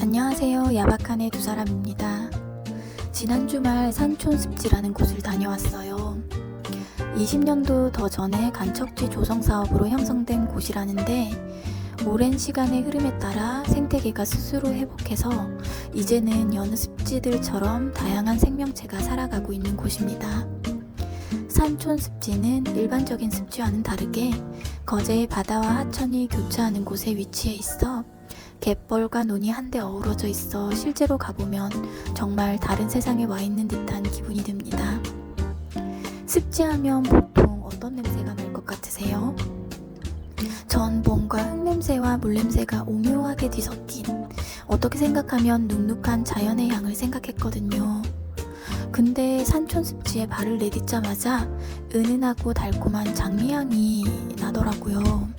안녕하세요. 야박한의 두 사람입니다. 지난 주말 산촌습지라는 곳을 다녀왔어요. 20년도 더 전에 간척지 조성 사업으로 형성된 곳이라는데 오랜 시간의 흐름에 따라 생태계가 스스로 회복해서 이제는 여느 습지들처럼 다양한 생명체가 살아가고 있는 곳입니다. 산촌습지는 일반적인 습지와는 다르게 거제의 바다와 하천이 교차하는 곳에 위치해 있어 갯벌과 논이 한데 어우러져 있어 실제로 가보면 정말 다른 세상에 와 있는 듯한 기분이 듭니다. 습지하면 보통 어떤 냄새가 날 것 같으세요? 전 뭔가 흙냄새와 물냄새가 오묘하게 뒤섞인, 어떻게 생각하면 눅눅한 자연의 향을 생각했거든요. 근데 산촌습지에 발을 내딛자마자 은은하고 달콤한 장미향이 나더라고요.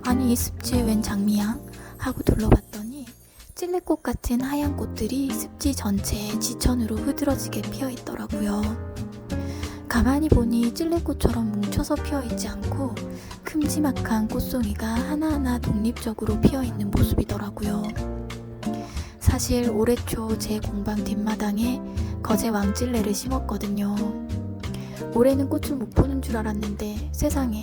아니, 이 습지에 웬 장미향? 하고 둘러봤더니 찔레꽃 같은 하얀 꽃들이 습지 전체에 지천으로 흐드러지게 피어있더라고요. 가만히 보니 찔레꽃처럼 뭉쳐서 피어있지 않고 큼지막한 꽃송이가 하나하나 독립적으로 피어있는 모습이더라고요. 사실 올해 초 제 공방 뒷마당에 거제 왕찔레를 심었거든요. 올해는 꽃을 못 보는 줄 알았는데 세상에,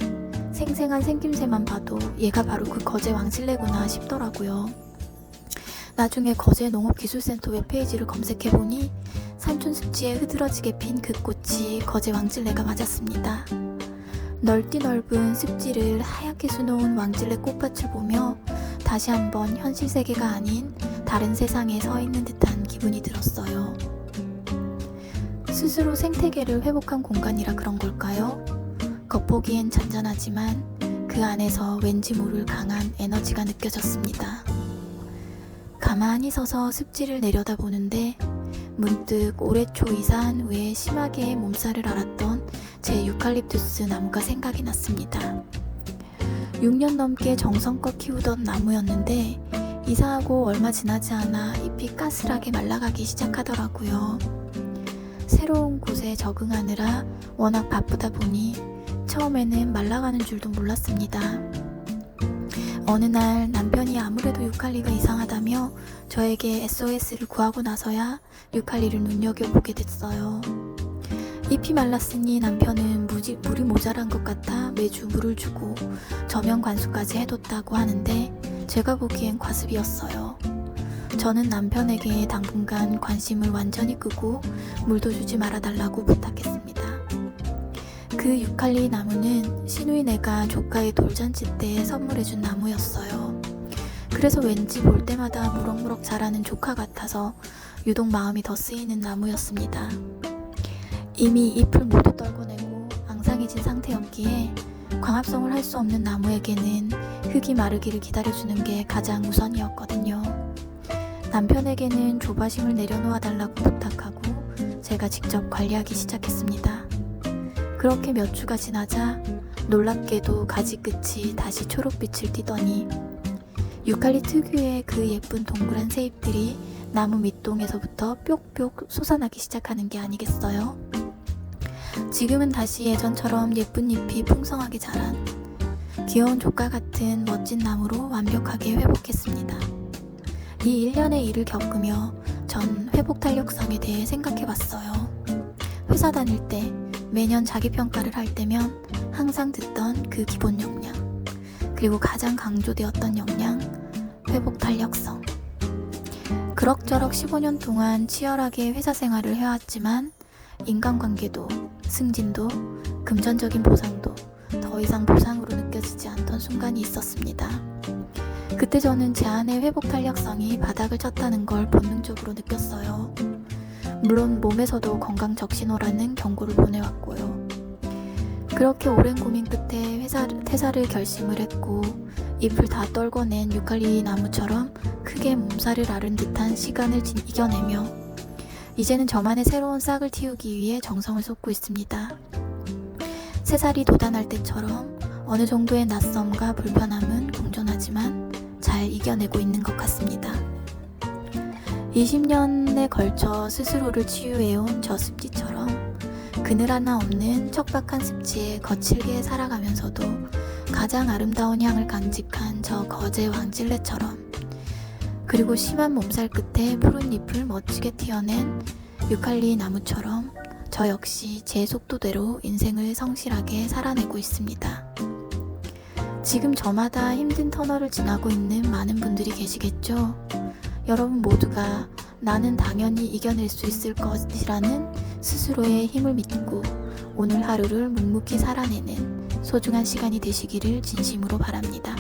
생생한 생김새만 봐도 얘가 바로 그 거제 왕찔레구나 싶더라고요. 나중에 거제 농업기술센터 웹페이지를 검색해보니 산촌습지에 흐드러지게 핀 그 꽃이 거제 왕찔레가 맞았습니다. 넓디 넓은 습지를 하얗게 수놓은 왕찔레 꽃밭을 보며 다시 한번 현실 세계가 아닌 다른 세상에 서 있는 듯한 기분이 들었어요. 스스로 생태계를 회복한 공간이라 그런 걸까요? 겉보기엔 잔잔하지만 그 안에서 왠지 모를 강한 에너지가 느껴졌습니다. 가만히 서서 습지를 내려다보는데 문득 올해 초 이사한 후에 심하게 몸살을 앓았던 제 유칼립투스 나무가 생각이 났습니다. 6년 넘게 정성껏 키우던 나무였는데 이사하고 얼마 지나지 않아 잎이 까슬하게 말라가기 시작하더라고요. 새로운 곳에 적응하느라 워낙 바쁘다 보니 처음에는 말라가는 줄도 몰랐습니다. 어느 날 남편이 아무래도 유칼리가 이상하다며 저에게 SOS를 구하고 나서야 유칼리를 눈여겨보게 됐어요. 잎이 말랐으니 남편은 물이 모자란 것 같아 매주 물을 주고 저면 관수까지 해뒀다고 하는데 제가 보기엔 과습이었어요. 저는 남편에게 당분간 관심을 완전히 끄고 물도 주지 말아달라고 부탁했습니다. 그 유칼리 나무는 시누이네가 조카의 돌잔치 때 선물해준 나무였어요. 그래서 왠지 볼 때마다 무럭무럭 자라는 조카 같아서 유독 마음이 더 쓰이는 나무였습니다. 이미 잎을 모두 떨궈내고 앙상해진 상태였기에 광합성을 할 수 없는 나무에게는 흙이 마르기를 기다려주는 게 가장 우선이었거든요. 남편에게는 조바심을 내려놓아 달라고 부탁하고 제가 직접 관리하기 시작했습니다. 그렇게 몇 주가 지나자 놀랍게도 가지 끝이 다시 초록빛을 띠더니 유칼리 특유의 그 예쁜 동그란 새잎들이 나무 밑동에서부터 뾱뾱 솟아나기 시작하는 게 아니겠어요? 지금은 다시 예전처럼 예쁜 잎이 풍성하게 자란 귀여운 조카 같은 멋진 나무로 완벽하게 회복했습니다. 이 일련의 일을 겪으며 전 회복 탄력성에 대해 생각해봤어요. 회사 다닐 때 매년 자기평가를 할 때면 항상 듣던 그 기본 역량, 그리고 가장 강조되었던 역량, 회복 탄력성. 그럭저럭 15년 동안 치열하게 회사 생활을 해왔지만 인간관계도, 승진도, 금전적인 보상도 더 이상 보상으로 느껴지지 않던 순간이 있었습니다. 그때 저는 제 안의 회복 탄력성이 바닥을 쳤다는 걸 본능적으로 느꼈어요. 물론 몸에서도 건강 적신호라는 경고를 보내왔고요. 그렇게 오랜 고민 끝에 퇴사를 결심을 했고 잎을 다 떨궈낸 유칼리 나무처럼 크게 몸살을 앓은 듯한 시간을 이겨내며 이제는 저만의 새로운 싹을 틔우기 위해 정성을 쏟고 있습니다. 3살이 돋아날 때처럼 어느 정도의 낯섦과 불편함은 공존하지만 잘 이겨내고 있는 것 같습니다. 20년에 걸쳐 스스로를 치유해온 저 습지처럼 그늘 하나 없는 척박한 습지에 거칠게 살아가면서도 가장 아름다운 향을 간직한 저 거제 왕찔레처럼 그리고 심한 몸살 끝에 푸른 잎을 멋지게 튀어낸 유칼리 나무처럼 저 역시 제 속도대로 인생을 성실하게 살아내고 있습니다. 지금 저마다 힘든 터널을 지나고 있는 많은 분들이 계시겠죠? 여러분 모두가 나는 당연히 이겨낼 수 있을 것이라는 스스로의 힘을 믿고 오늘 하루를 묵묵히 살아내는 소중한 시간이 되시기를 진심으로 바랍니다.